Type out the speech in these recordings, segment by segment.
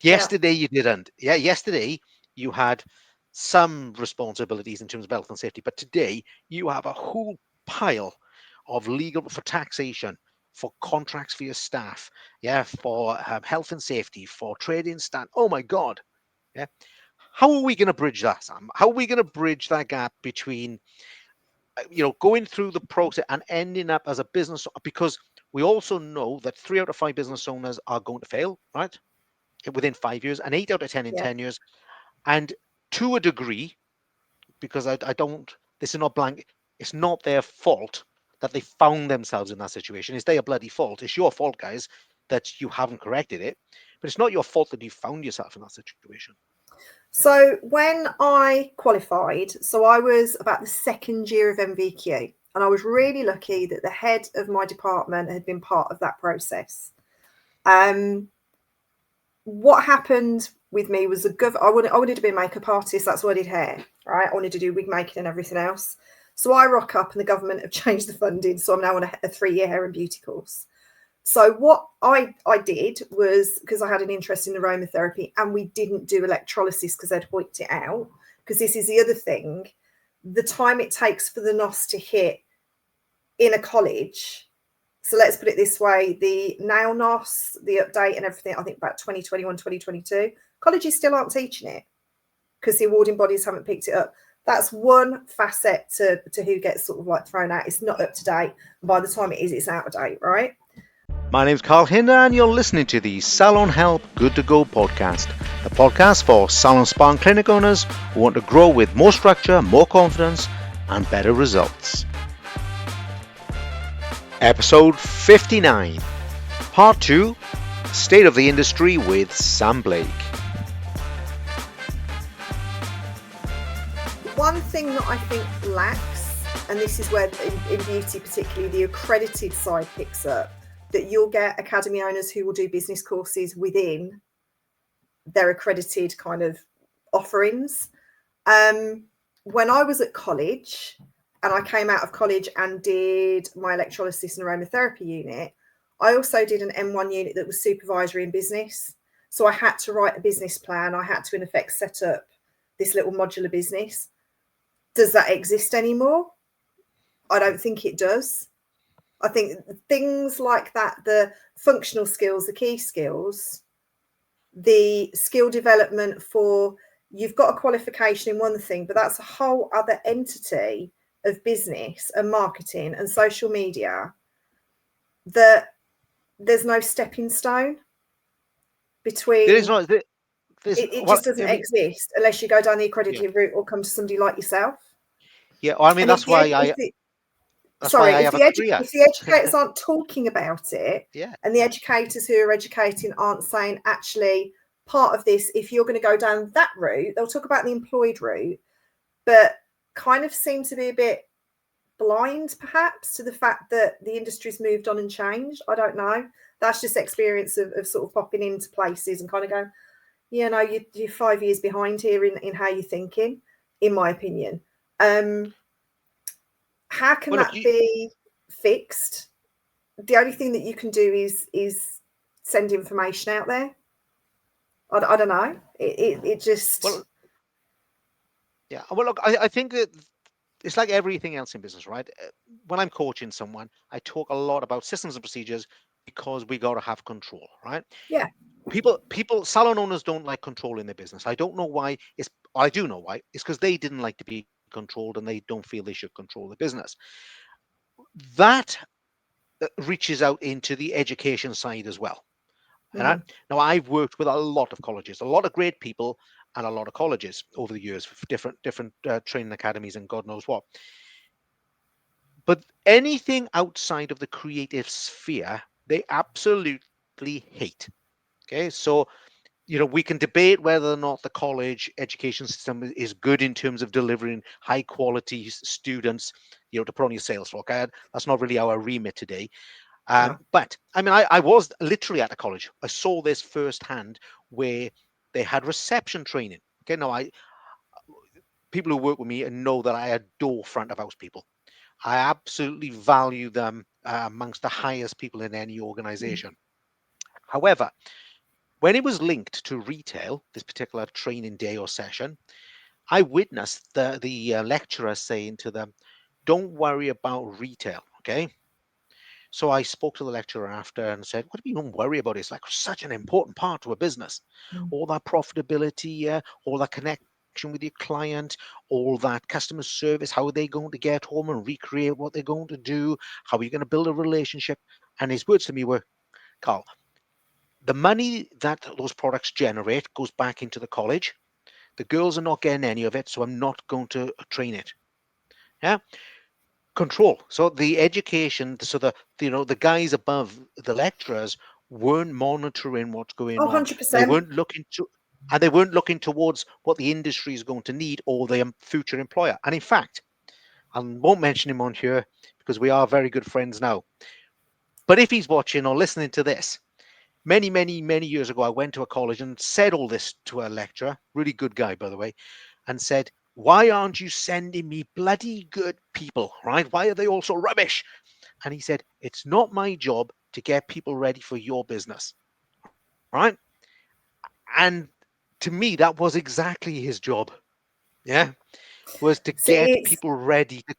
Yeah. Yesterday you didn't. Yeah, yesterday you had some responsibilities in terms of health and safety, but today you have a whole pile of legal for taxation, for contracts for your staff, yeah, for health and safety, for trading stand. Oh my God, yeah. How are we going to bridge that, Sam? How are we going to bridge that gap between going through the process and ending up as a business? Because we also know that 3 out of 5 business owners are going to fail, right? Within 5 years, and 8 out of 10 in Yeah. 10 years. And to a degree, because I don't, this is not blank, it's not their fault that they found themselves in that situation. It's their bloody fault. It's your fault, guys, that you haven't corrected it. But it's not your fault that you found yourself in that situation. So when I qualified, so I was about the second year of MVQ, and I was really lucky that the head of my department had been part of that process. Um, what happened with me was I wanted to be a makeup artist. That's why I did hair, right? I wanted to do wig making and everything else. So I rock up, and the government have changed the funding, so I'm now on a 3-year hair and beauty course. So what I did was, because I had an interest in aromatherapy, and we didn't do electrolysis because they'd hoiked it out. Because this is the other thing, the time it takes for the NOS to hit in a college. So let's put it this way: the now NOS, the update and everything, I think about 2021, 2022, colleges still aren't teaching it because the awarding bodies haven't picked it up. That's one facet to who gets sort of like thrown out. It's not up to date. And by the time it is, it's out of date, right? My name's Carl Hinder, and you're listening to the Salon Help Good to Go podcast, the podcast for salon spa and clinic owners who want to grow with more structure, more confidence, and better results. Episode 59, Part 2, State of the Industry with Sam Blake. One thing that I think lacks, and this is where in beauty particularly the accredited side picks up, that you'll get academy owners who will do business courses within their accredited kind of offerings. When I was at college, and I came out of college and did my electrolysis and aromatherapy unit, I also did an M1 unit that was supervisory in business. So I had to write a business plan. I had to, in effect, set up this little modular business. Does that exist anymore? I don't think it does. I think things like that, the functional skills, the key skills, the skill development for, you've got a qualification in one thing, but that's a whole other entity of business and marketing and social media, that there's no stepping stone There is between. not, It well, just doesn't I mean, exist unless you go down the yeah, accredited route or come to somebody like yourself. yeah. I mean, And if the that's why I if have a the career. if the educators aren't talking about it, Yeah, and the educators who are educating aren't saying, actually, part of this, if you're going to go down that route, they'll talk about the employed route, but kind of seem to be a bit blind perhaps to the fact that the industry's moved on and changed. I don't know. That's just experience of sort of popping into places and kind of going, yeah, no, you're 5 years behind here in how you're thinking, in my opinion. Um, how can well, look, that be fixed? The only thing that you can do is send information out there. I don't know. It well, just, yeah. Well, look, I think that it's like everything else in business, right? When I'm coaching someone, I talk a lot about systems and procedures because we got to have control, right? yeah, Salon owners don't like control in their business. I don't know why. I do know why. It's because they didn't like to be controlled and they don't feel they should control the business. That reaches out into the education side as well. mm, Now, I've worked with a lot of colleges, a lot of great people, and a lot of colleges over the years, different training academies, and God knows what. But anything outside of the creative sphere, they absolutely hate. Okay, so we can debate whether or not the college education system is good in terms of delivering high quality students, to put on your sales floor. Okay, that's not really our remit today. no, But I mean, I was literally at a college. I saw this firsthand where they had reception training. Okay, now people who work with me know that I adore front of house people. I absolutely value them amongst the highest people in any mm, organization. However, When it was linked to retail, this particular training day or session, I witnessed the lecturer saying to them, "Don't worry about retail, okay?" So I spoke to the lecturer after and said, "What do you even worry about? It's like such an important part to a business. Mm. All that profitability, all that connection with your client, all that customer service. How are they going to get home and recreate what they're going to do? How are you going to build a relationship?" And his words to me were, "Carl, the money that those products generate goes back into the college. The girls are not getting any of it, so I'm not going to train it." Yeah, control. So the education, so the guys above the lecturers weren't monitoring what's going Oh, on. They 100%. weren't looking to, and they weren't looking towards what the industry is going to need or the future employer. And in fact, I won't mention him on here because we are very good friends now. But if he's watching or listening to this, many, many, many years ago, I went to a college and said all this to a lecturer, really good guy, by the way, and said, "Why aren't you sending me bloody good people, right? Why are they all so rubbish?" And he said, "It's not my job to get people ready for your business, right?" And to me, that was exactly his job. Yeah, was to So get it's people ready to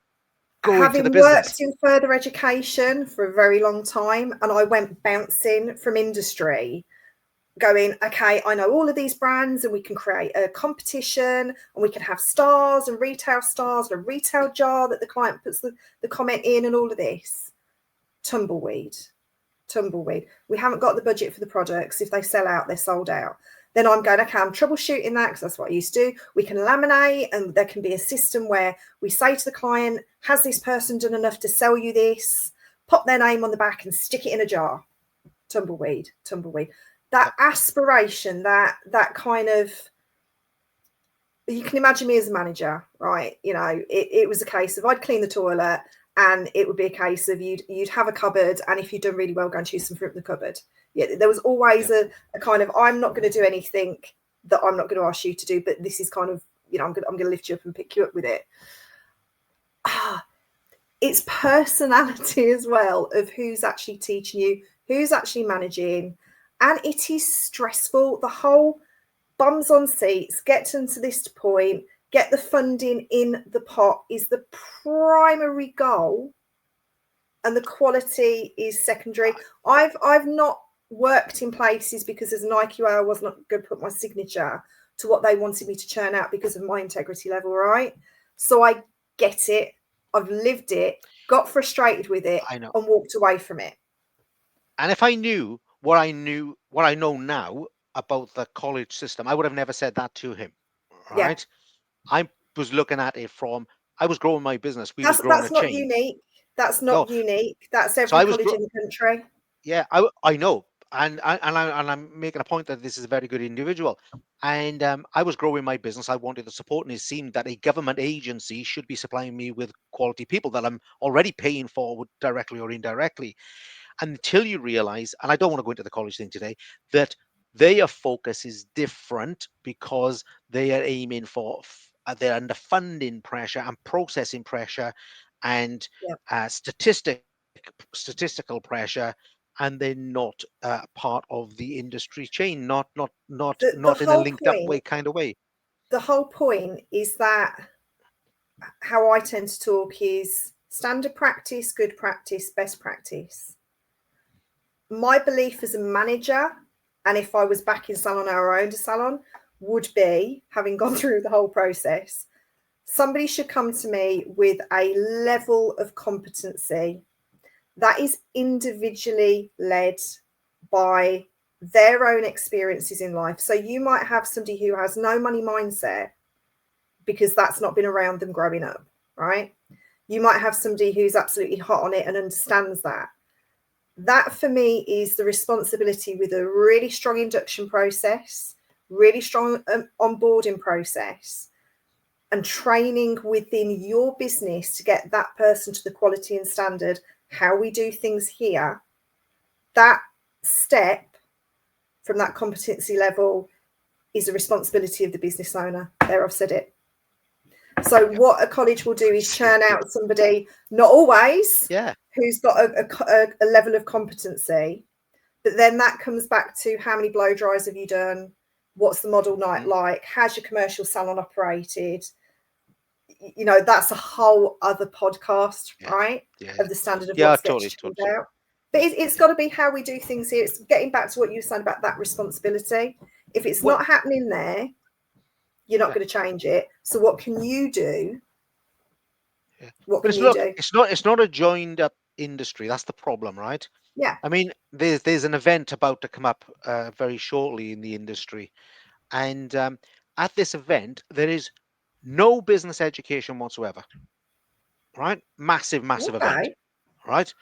go into the having business. worked in further education for a very long time, and I went bouncing from industry, going, okay, I know all of these brands, and we can create a competition, and we can have stars and stars and a retail jar that the client puts the comment in, and all of this. Tumbleweed. We haven't got the budget for the products. If they sell out, they're sold out. Then I'm going, okay, I'm troubleshooting that because that's what I used to do. We can laminate, and there can be a system where we say to the client, has this person done enough to sell you this? Pop their name on the back and stick it in a jar. Tumbleweed. That Yep. aspiration, that kind of, you can imagine me as a manager, right? It was a case of I'd clean the toilet, and it would be a case of you'd have a cupboard, and if you'd done really well, go and choose some fruit in the cupboard. Yeah, there was always Yep. a kind of, I'm not going to do anything that I'm not going to ask you to do, but this is kind of, I'm going to lift you up and pick you up with it. It's personality as well of who's actually teaching you, who's actually managing, and it is stressful. The whole bums on seats, get them to this point, get the funding in the pot is the primary goal, and the quality is secondary. I've not worked in places because as an IQA I was not going to put my signature to what they wanted me to churn out because of my integrity level, right? So I get it. I've lived it, got frustrated with it, I know. and walked away from it. And if I knew what I know now about the college system, I would have never said that to him. Yeah. Right? I was looking at it from, I was growing my business. We was growing That's a not chain. unique. That's No, not unique. That's so every I was college in the country. yeah, I know, and I'm making a point that this is a very good individual, and I was growing my business. I wanted the support, and it seemed that a government agency should be supplying me with quality people that I'm already paying for, directly or indirectly. Until you realize, and I don't want to go into the college thing today, that their focus is different because they are aiming for, they're under funding pressure and processing pressure and Yeah. statistical pressure, and they're not part of the industry chain, The not in a whole linked up way point, kind of way. is that how I tend to talk is standard practice, good practice, best practice. My belief as a manager, and if I was back in Salon or owned a salon, would be, having gone through the whole process, somebody should come to me with a level of competency that is individually led by their own experiences in life. So you might have somebody who has no money mindset because that's not been around them growing up, right? You might have somebody who's absolutely hot on it and understands that. That for me is the responsibility with a really strong induction process, really strong onboarding process, and training within your business to get that person to the quality and standard, how we do things here. That step from that competency level is a responsibility of the business owner. There, I've said it. So Yep. what a college will do is churn out somebody, not always, Yeah. who's got a level of competency, But then that comes back to how many blow dries have you done? What's the model night like? Has your commercial salon operated? You know, that's a whole other podcast, Yeah, right? yeah, Of the standard of yeah. what gets Totally, chilled totally. out. But it's got to be how we do things here. It's getting back to what you were saying about that responsibility. If it's Well, not happening there, you're not yeah, going to change it. So what can you do? yeah. What But can it's you look, do? it's not a joined up industry. That's the problem, right? Yeah. I mean, there's an event about to come up very shortly in the industry, and at this event there is no business education whatsoever. Right? Massive, massive event. Okay. Right?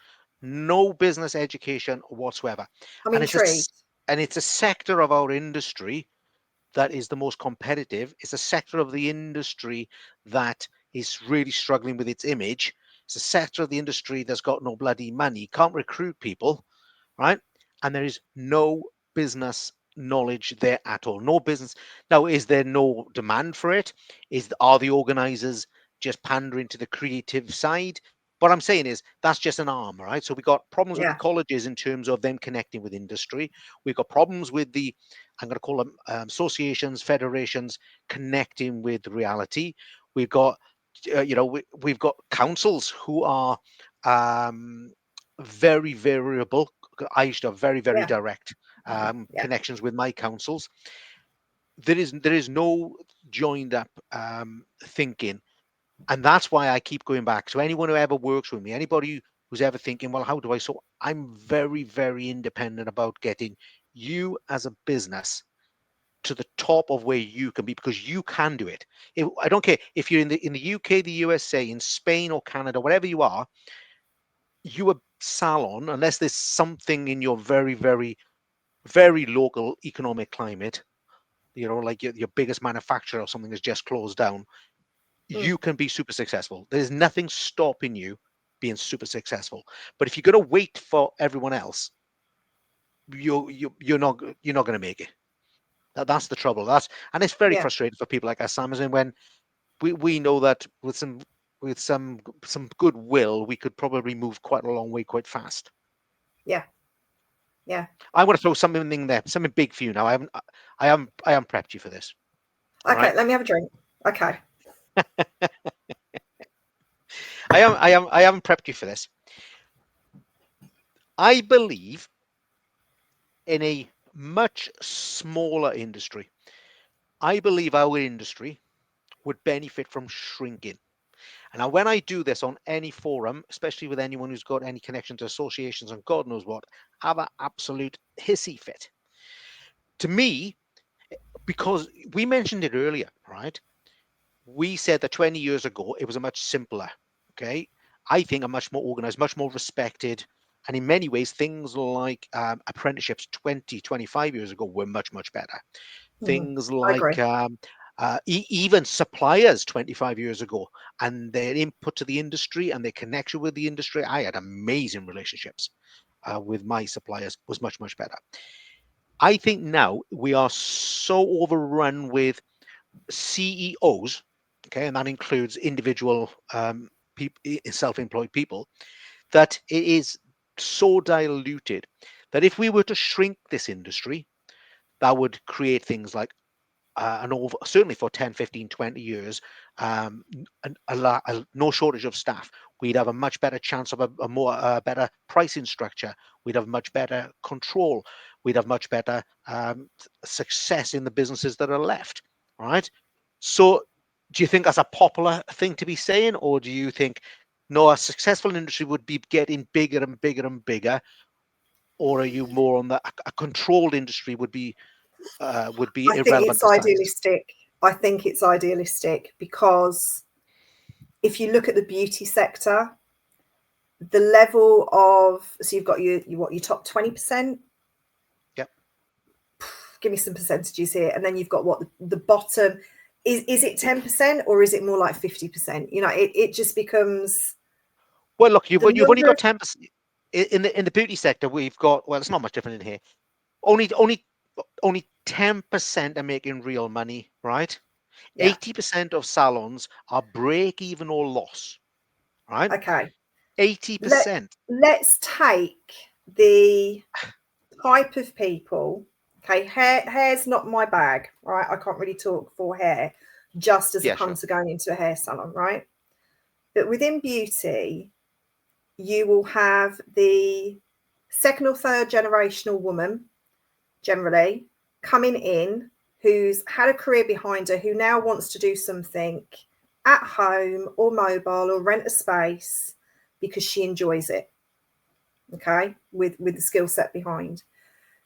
No business education whatsoever, I'm and intrigued. it's a sector of our industry that is the most competitive. It's a sector of the industry that is really struggling with its image. It's a sector of the industry that's got no bloody money, can't recruit people, right? And there is no business knowledge there at all. No business. Now, is there no demand for it? Are the organizers just pandering to the creative side? What I'm saying is that's just an arm, right? So we got problems with the Yeah. colleges in terms of them connecting with industry. We've got problems with the, I'm going to call them associations, federations connecting with reality. We've got, we've got councils who are um, very variable. I used to have very, very Yeah. direct Yeah. connections with my councils. There is no joined up thinking, and that's why I keep going back. So anyone who ever works with me, anybody who's ever thinking, well, how do I? So I'm very, very independent about getting you as a business to the top of where you can be, because you can do it. I don't care if you're in the UK, the USA, in Spain or Canada, wherever you are. You a salon, unless there's something in your very, very, very local economic climate, like your biggest manufacturer or something has just closed down, Mm. you can be super successful. There's nothing stopping you being super successful. But if you're going to wait for everyone else, you're not going to make it. That's the trouble. And it's very Yeah. frustrating for people like us, Amazon, when we know that with some goodwill, we could probably move quite a long way quite fast. Yeah. Yeah. I want to throw something in there, something big for you now. I haven't prepped you for this. All Okay. right. Let me have a drink. Okay. I haven't prepped you for this. I believe in a much smaller industry. I believe our industry would benefit from shrinking. And now, when I do this on any forum, especially with anyone who's got any connection to associations and God knows what, have an absolute hissy fit. To me, because we mentioned it earlier, right? We said that 20 years ago it was a much simpler. Okay, I think a much more organized, much more respected, and in many ways things like apprenticeships 20, 25 years ago were much, much better. Mhm. Things I agree. like even suppliers 25 years ago, and their input to the industry and their connection with the industry. I had amazing relationships with my suppliers, was much, much better. I think now we are so overrun with CEOs, okay, and that includes individual self-employed people, that it is so diluted that if we were to shrink this industry, that would create things like certainly for 10, 15, 20 years, no shortage of staff. We'd have a much better chance of a more better pricing structure. We'd have much better control. We'd have much better success in the businesses that are left. All right. So, do you think that's a popular thing to be saying, or do you think no, a successful industry would be getting bigger and bigger and bigger, or are you more on a controlled industry would be I think irrelevant it's to size? idealistic. I think it's idealistic because if you look at the beauty sector, the level of, so you've got your top 20%. Yep. Give me some percentages here, and then you've got what the bottom is it 10% or is it more like 50%? You know, it just becomes Well, look, you've the you've only number got of 10% in the beauty sector. We've got, well, it's not much different in here. Only 10% are making real money, right? yeah. 80% of salons are break even or loss, right? Okay. Let 80%. let's take the type of people. Okay, hair's not my bag, right? I can't really talk for hair, just as a Yeah, sure. punter going into a hair salon, right? But within beauty, you will have the second or third generational woman generally coming in who's had a career behind her, who now wants to do something at home or mobile or rent a space because she enjoys it. Okay, with the skill set behind.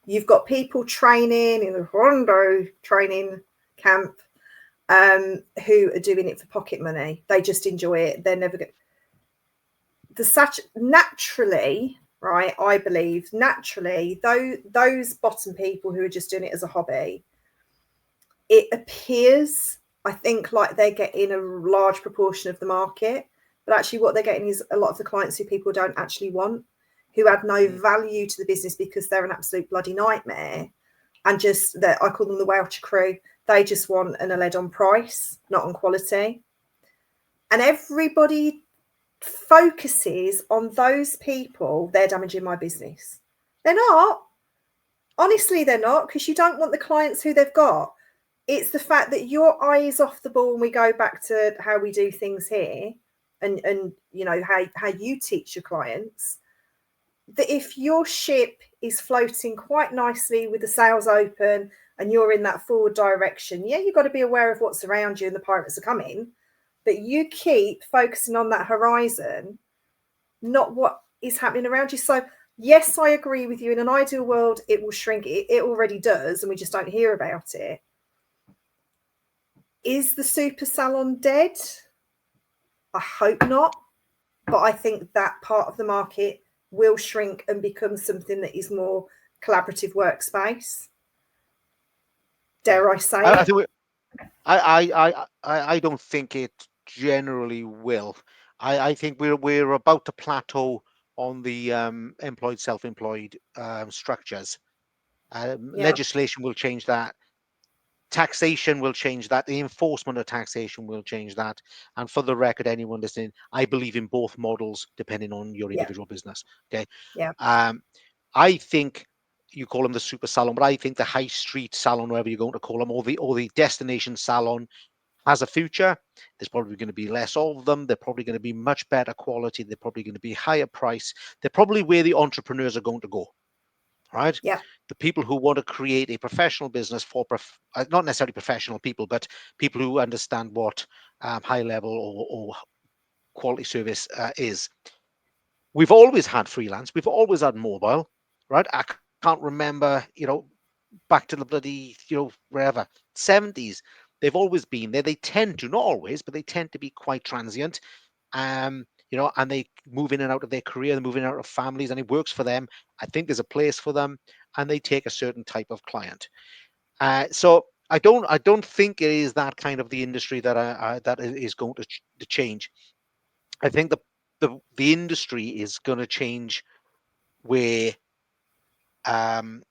You've got people training in the Rondo training camp, who are doing it for pocket money. They just enjoy it. They're never going the such naturally, right? I believe naturally, those bottom people who are just doing it as a hobby, it appears, I think, like they're getting a large proportion of the market, but actually what they're getting is a lot of the clients who people don't actually want, who add no Mm. value to the business because they're an absolute bloody nightmare, and just that, I call them the Welsh crew. They just want an led on price, not on quality. And everybody focuses on those people. They're damaging my business. They're not. Honestly, they're not, because you don't want the clients who they've got. It's the fact that your eye is off the ball, and we go back to how we do things here, and you know how you teach your clients, that if your ship is floating quite nicely with the sails open and you're in that forward direction, yeah, you've got to be aware of what's around you and the pirates are coming, but you keep focusing on that horizon, not what is happening around you. So yes, I agree with you. In an ideal world, it will shrink. It already does, and we just don't hear about it. Is the super salon dead? I hope not, but I think that part of the market will shrink and become something that is more collaborative workspace. Yeah. Dare I say I it? think I don't think it generally will. I think we're about to plateau on the employed self-employed structures. Yeah, Legislation will change that. Taxation will change that. The enforcement of taxation will change that. And for the record, anyone listening, I believe in both models depending on your yeah, individual business. Okay. yeah. Um, I think you call them the super salon, but I think the high street salon, whatever you're going to call them, or the destination salon, has a future. There's probably going to be less of them. They're probably going to be much better quality. They're probably going to be higher price. They're probably where the entrepreneurs are going to go, right? Yeah, The people who want to create a professional business for not necessarily professional people, but people who understand what high level or quality service is. We've always had freelance. We've always had mobile, right? I can't remember, back to the bloody, wherever, 70s. They've always been there. They tend to, not always, but they tend to be quite transient. And they move in and out of their career, they move in and out of families, and it works for them. I think there's a place for them, and they take a certain type of client. So I don't think it is that kind of the industry that is going to change. I think the industry is going to change where um,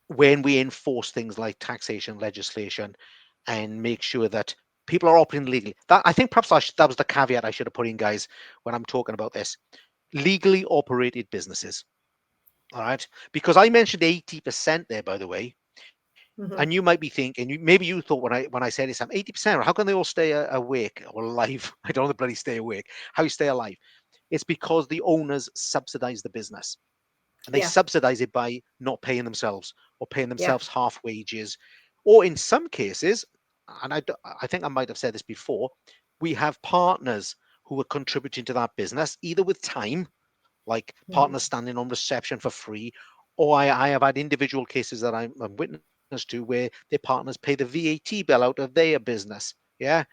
when we enforce things like taxation legislation and make sure that people are operating legally. That I think perhaps that was the caveat I should have put in, guys, when I'm talking about this. Legally operated businesses. All right. Because I mentioned 80% there, by the way. And mm-hmm. you might be thinking, maybe you thought when I said this, I'm 80%, how can they all stay awake or alive? I don't know the bloody stay awake. How you stay alive? It's because the owners subsidize the business. And they Yeah, subsidize it by not paying themselves or paying yeah, themselves half wages. Or in some cases, and I think I might have said this before, we have partners who are contributing to that business, either with time, like mm-hmm. partners standing on reception for free, or I have had individual cases that I'm witness to where their partners pay the VAT bill out of their business. Yeah.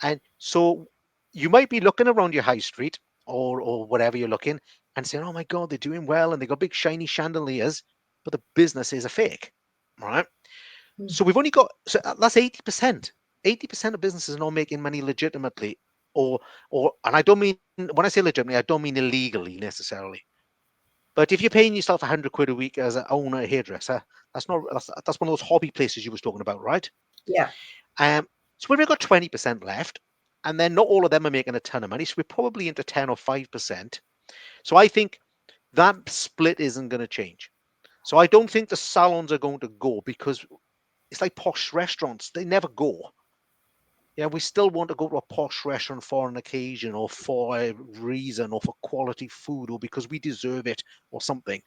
And so you might be looking around your high street or whatever you're looking and saying, oh my God, they're doing well and they got big shiny chandeliers, but the business is a fake. Right. So Mm-hmm. we've only got, so that's 80%. 80% of businesses are not making money legitimately and I don't mean, when I say legitimately, I don't mean illegally necessarily. But if you're paying yourself 100 quid a week as an owner, a hairdresser, that's one of those hobby places you was talking about, right? Yeah, So we've got 20% left, and then not all of them are making a ton of money. So we're probably into 10 or 5%. So I think that split isn't going to change. So I don't think the salons are going to go, because it's like posh restaurants. They never go. Yeah, we still want to go to a posh restaurant for an occasion, or for a reason, or for quality food, or because we deserve it, or something.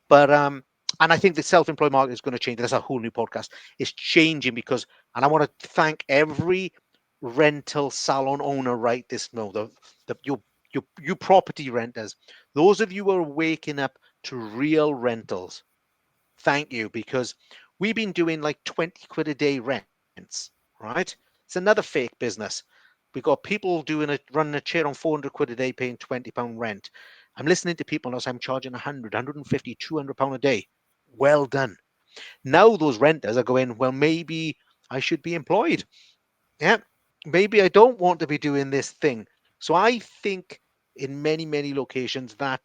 But and I think the self-employed market is going to change. That's a whole new podcast. It's changing because, and I want to thank every rental salon owner right this now. The you property renters, those of you who are waking up to real rentals, thank you, because we've been doing like 20 quid a day rents, right? It's another fake business. We've got people doing it, running a chair on 400 quid a day, paying £20 rent. I'm listening to people now say I'm charging 100, 150, £200 a day. Well done. Now those renters are going, well, maybe I should be employed. Yeah, maybe I don't want to be doing this thing. So I think in many, many locations that,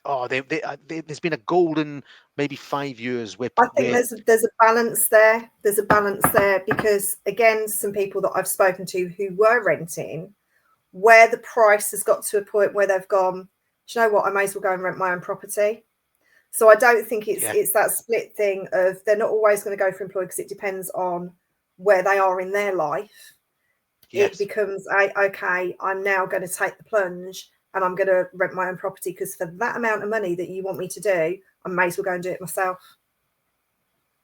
there's been a golden maybe 5 years where, I think there's a balance there. There's a balance there because, again, some people that I've spoken to who were renting, where the price has got to a point where they've gone, do you know what, I may as well go and rent my own property. So I don't think yeah, it's that split thing of they're not always going to go for employed, because it depends on where they are in their life. It yes, becomes okay, I'm now going to take the plunge and I'm going to rent my own property, because for that amount of money that you want me to do, I may as well go and do it myself.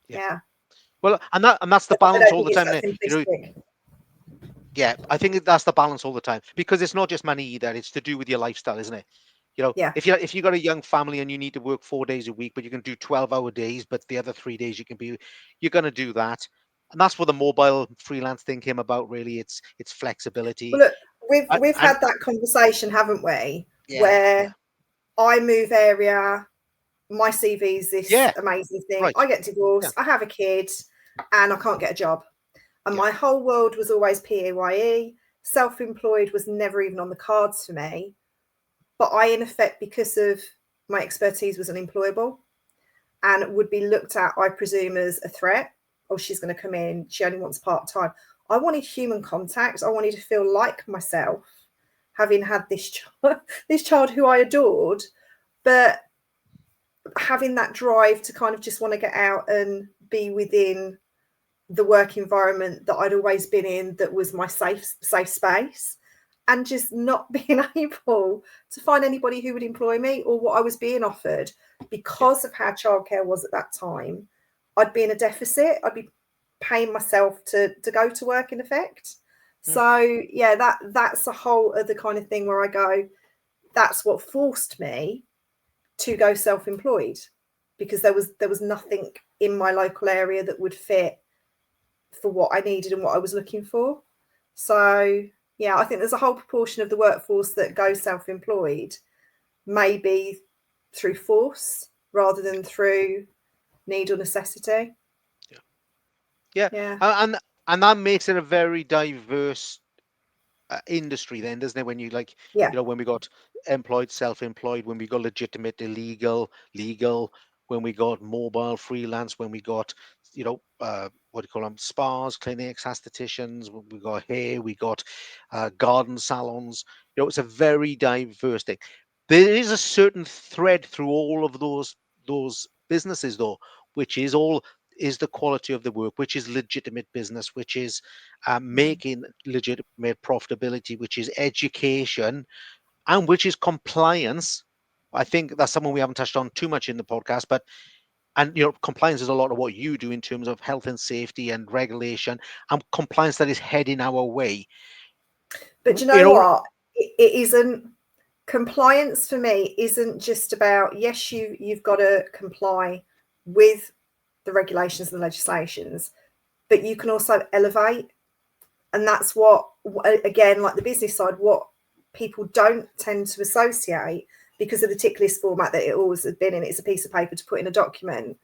yeah. Yeah. Well, and that's the I balance don't all think the it's time. that You know, simplistic. yeah, I think that's the balance all the time, because it's not just money either. It's to do with your lifestyle, isn't it? Yeah. If you got a young family and you need to work 4 days a week, but you can do 12-hour days, but the other 3 days you're going to do that. And that's what the mobile freelance thing came about. Really, it's flexibility. Well, look, we've And had that conversation, haven't we? yeah, yeah, Where I move area, my CV's this yeah, amazing thing. right, I get yeah, divorced, I have a kid, and I can't get a job. And yeah, my whole world was always PAYE. Self-employed was never even on the cards for me. But I, in effect, because of my expertise, was unemployable and would be looked at, I presume, as a threat. Oh, she's going to come in, she only wants part-time. I wanted human contact. I wanted to feel like myself, having had this child who I adored, but having that drive to kind of just want to get out and be within the work environment that I'd always been in, that was my safe space, and just not being able to find anybody who would employ me, or what I was being offered, yeah, because of how childcare was at that time. I'd be in a deficit. I'd be paying myself to go to work, in effect. mm, So yeah, that's a whole other kind of thing where I go, that's what forced me to go self-employed, because there was nothing in my local area that would fit for what I needed and what I was looking for. So yeah, I think there's a whole proportion of the workforce that goes self-employed, maybe through force rather than through need or necessity. yeah, yeah. Yeah. And that makes it a very diverse industry then, doesn't it? When you like, Yeah. when we got employed, self-employed, when we got legitimate, illegal, legal, when we got mobile freelance, when we got, what do you call them, spas, clinics, aestheticians, we got hair, we got garden salons. It's a very diverse thing. There is a certain thread through all of those businesses though, which is the quality of the work, which is legitimate business, which is making legitimate profitability, which is education, and which is compliance. I think that's something we haven't touched on too much in the podcast, but compliance is a lot of what you do in terms of health and safety and regulation, and compliance that is heading our way. But you You know know, what? It isn't. Compliance for me isn't just about, yes, you've got to comply with the regulations and legislations, but you can also elevate. And that's what, again, like the business side, what people don't tend to associate, because of the tick list format that it always has been in. It's a piece of paper to put in a document.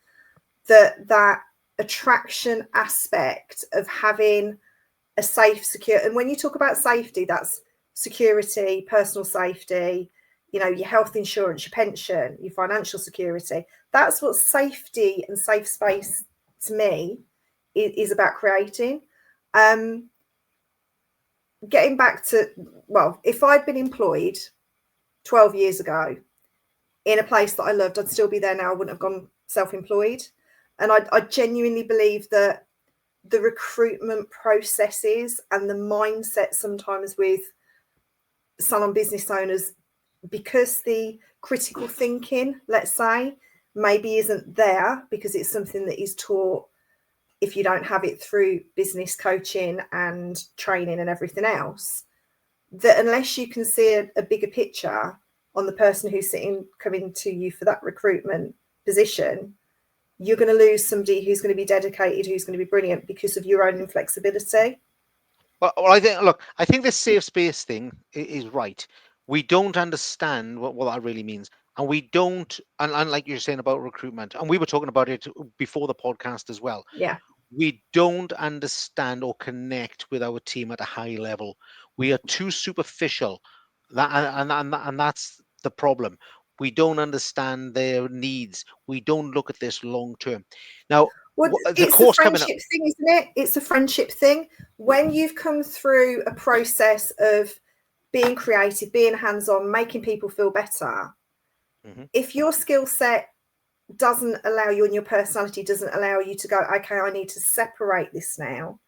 That attraction aspect of having a safe, secure, and when you talk about safety, that's security, personal safety, your health insurance, your pension, your financial security. That's what safety and safe space to me is about creating. Getting back to, well, if I'd been employed 12 years ago, in a place that I loved, I'd still be there now. I wouldn't have gone self-employed. And I genuinely believe that the recruitment processes and the mindset sometimes with salon business owners, because the critical thinking, let's say, maybe isn't there because it's something that is taught if you don't have it through business coaching and training and everything else, that unless you can see a bigger picture on the person who's coming to you for that recruitment position, you're going to lose somebody who's going to be dedicated, who's going to be brilliant because of your own inflexibility. Well, I think, look, I think this safe space thing is right. We don't understand what that really means. And we don't, and like you're saying about recruitment, and we were talking about it before the podcast as well. Yeah. We don't understand or connect with our team at a high level. We are too superficial. And that's the problem. We don't understand their needs. We don't look at this long term. Now, Well, the it's the course coming up. friendship thing, isn't it? It's a friendship thing. When you've come through a process of being creative, being hands-on, making people feel better, if your skill set doesn't allow you and your personality doesn't allow you to go, okay, I need to separate this now,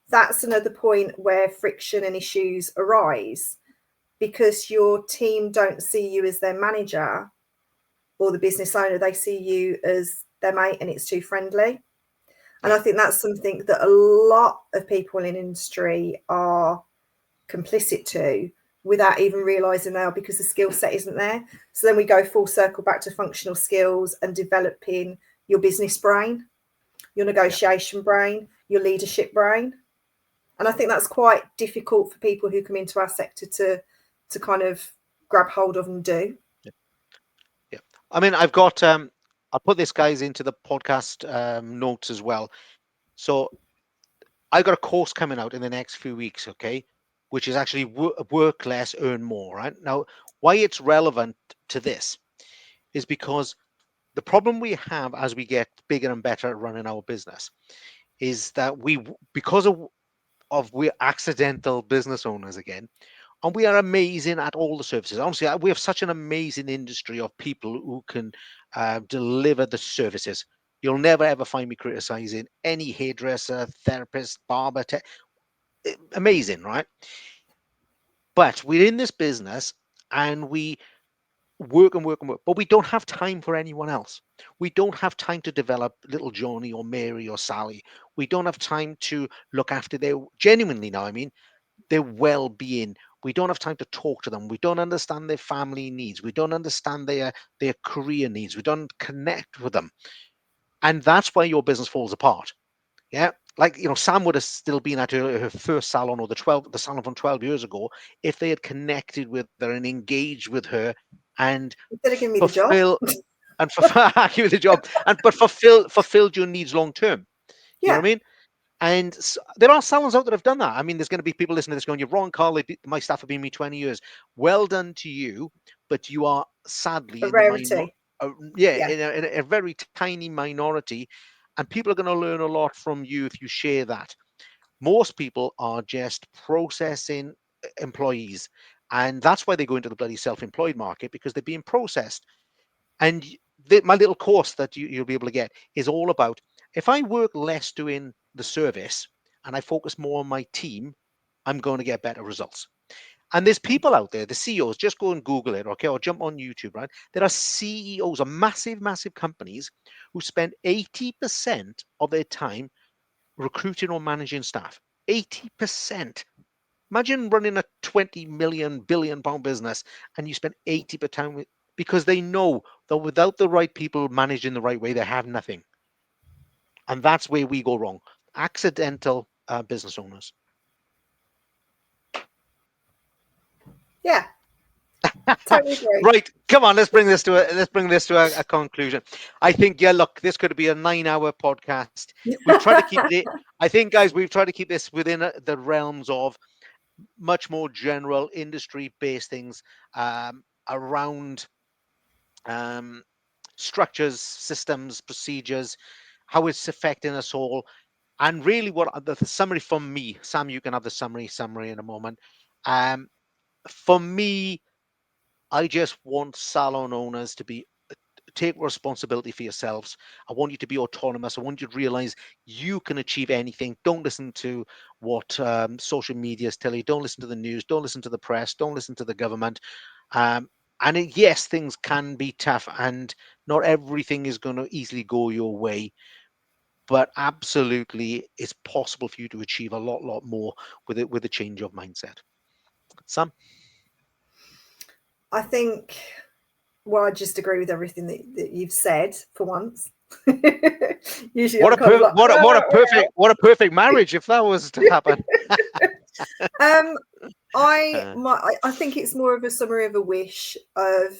that's another point where friction and issues arise because your team don't see you as their manager or the business owner. They see you as their mate and it's too friendly. And I think that's something that a lot of people in industry are complicit to without even realizing they are, because the skill set isn't there. So then we go full circle back to functional skills and developing your business brain, your negotiation brain, your leadership brain. And I think that's quite difficult for people who come into our sector to kind of grab hold of and do. Yeah. I mean, I'll put this guys into the podcast notes as well. So I got a course coming out in the next few weeks, okay, which is actually work less, earn more, right? Now, why it's relevant to this is because the problem we have as we get bigger and better at running our business is that because of we're accidental business owners again, and we are amazing at all the services. Honestly, we have such an amazing industry of people who can deliver the services. You'll never ever find me criticizing any hairdresser, therapist, barber. Amazing, right? But we're in this business and we work and work and work, but we don't have time for anyone else. We don't have time to develop little Johnny or Mary or Sally. We don't have time to look after their, genuinely now, I mean, their well-being. We don't have time to talk to them. We don't understand their family needs. We don't understand their career needs. We don't connect with them. And that's why your business falls apart. Yeah. Like, Sam would have still been at her first salon, or the salon from 12 years ago, if they had connected with her and engaged with her and Instead of giving me the job. fulfill and fulfill you the job and but fulfilled your needs long term. You know Yeah. what I mean? And there are salons out that have done that. I mean, there's going to be people listening to this going, "You're wrong, Carl. My staff have been with me 20 years." Well done to you, but you are sadly A in the minor, rarity. yeah, Yeah. in a very tiny minority, and people are going to learn a lot from you if you share that. Most people are just processing employees, and that's why they go into the bloody self-employed market, because they're being processed. And my little course that you'll be able to get is all about, if I work less doing the service and I focus more on my team, I'm going to get better results. And there's people out there, the CEOs, just go and Google it, okay, or jump on YouTube, right? There are CEOs of massive, massive companies who spend 80% of their time recruiting or managing staff. 80%. Imagine running a 20 million billion pound business and you spend 80% because they know that without the right people managing the right way, they have nothing. And that's where we go wrong. Accidental business owners. Yeah. Totally agree. Right, come on, let's bring this to a conclusion. I think, yeah, look, this could be a 9-hour podcast. We've tried to keep it. I think, guys, we've tried to keep this within the realms of much more general industry-based things around um, structures, systems, procedures, how it's affecting us all. And really, what the summary from me, Sam, you can have the summary in a moment. For me, I just want salon owners to be take responsibility for yourselves. I want you to be autonomous. I want you to realize you can achieve anything. Don't listen to what social media is telling you. Don't listen to the news. Don't listen to the press. Don't listen to the government. Yes, things can be tough, and not everything is going to easily go your way. But absolutely, it's possible for you to achieve a lot more with it, with a change of mindset. Sam? I think, well, I just agree with everything that you've said for once. Usually I'm kind of like, What a perfect marriage if that was to happen. um, Uh, I think it's more of a summary of a wish of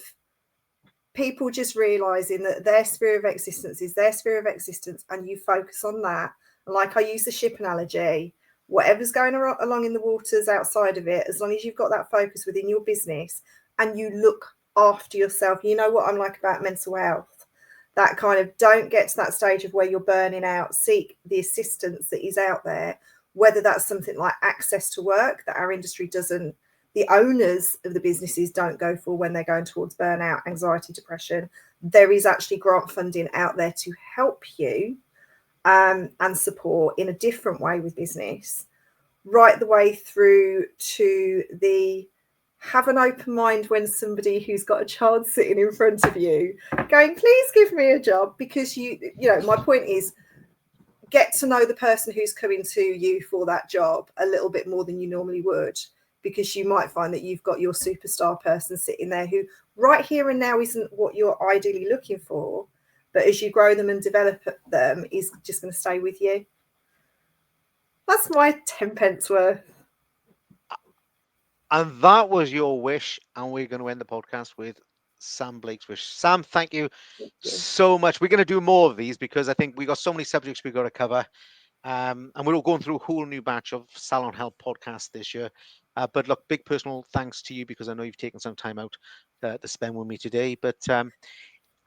people just realizing that their sphere of existence is their sphere of existence, and you focus on that. And like I use the ship analogy, whatever's going along in the waters outside of it, as long as you've got that focus within your business and you look after yourself. You know what I'm like about mental health, that kind of, don't get to that stage of where you're burning out. Seek the assistance that is out there, whether that's something like access to work that our industry doesn't, the owners of the businesses don't go for when they're going towards burnout, anxiety, depression. There is actually grant funding out there to help you and support in a different way with business, right the way through to the have an open mind when somebody who's got a child sitting in front of you going, please give me a job, because you know, my point is, get to know the person who's coming to you for that job a little bit more than you normally would, because you might find that you've got your superstar person sitting there who right here and now isn't what you're ideally looking for, but as you grow them and develop them, is just going to stay with you. That's my 10 pence worth. and that was your wish, and we're going to end the podcast with Sam Blake's wish. Sam, thank you so much. We're going to do more of these because I think we got so many subjects we've got to cover. And we're all going through a whole new batch of Salon Help podcasts this year. But look, big personal thanks to you, because I know you've taken some time out to spend with me today. But how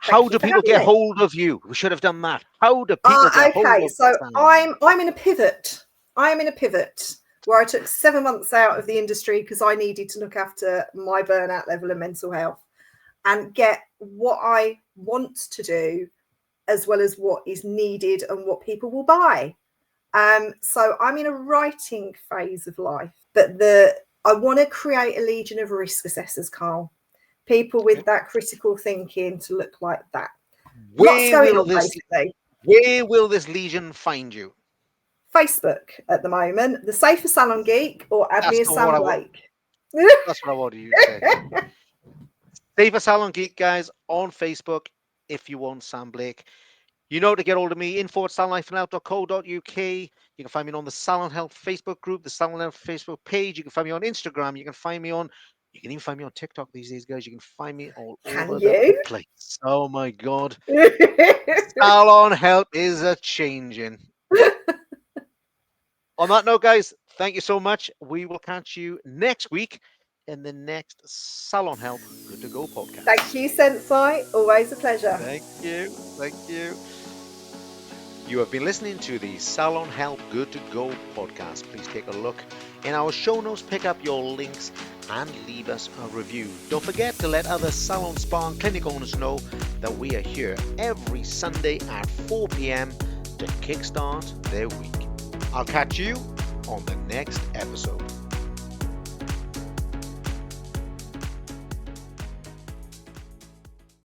Thank you do for people having get me. hold of you? We should have done that. How do people get hold Okay, of so Salon? I'm in a pivot. I am in a pivot where I took 7 months out of the industry because I needed to look after my burnout level and mental health and get what I want to do as well as what is needed and what people will buy. So I'm in a writing phase of life, but I want to create a legion of risk assessors, Carl. People with that critical thinking to look like that. Lots Where going will on, this basically. Where will this legion find you? Facebook at the moment, the Safer Salon Geek, or add That's me as not what Sam I want. Blake. That's what I wanted you to say. Safer Salon Geek, guys, on Facebook. If you want Sam Blake, you know to get hold of me, info@salonhelp.co.uk. You can find me on the Salon Help Facebook group, the Salon Help Facebook page. You can find me on Instagram. You can even find me on TikTok these days, guys. You can find me all Can over the you? place. Oh my God. Salon Help is a changing. On that note, guys, thank you so much. We will catch you next week in the next Salon Help Good to Go podcast. Thank you, Sensei. Always a pleasure. Thank you. Thank you. You have been listening to the Salon Help Good to Go podcast. Please take a look in our show notes, pick up your links, and leave us a review. Don't forget to let other salon, spa, and clinic owners know that we are here every Sunday at 4 p.m. to kickstart their week. I'll catch you on the next episode.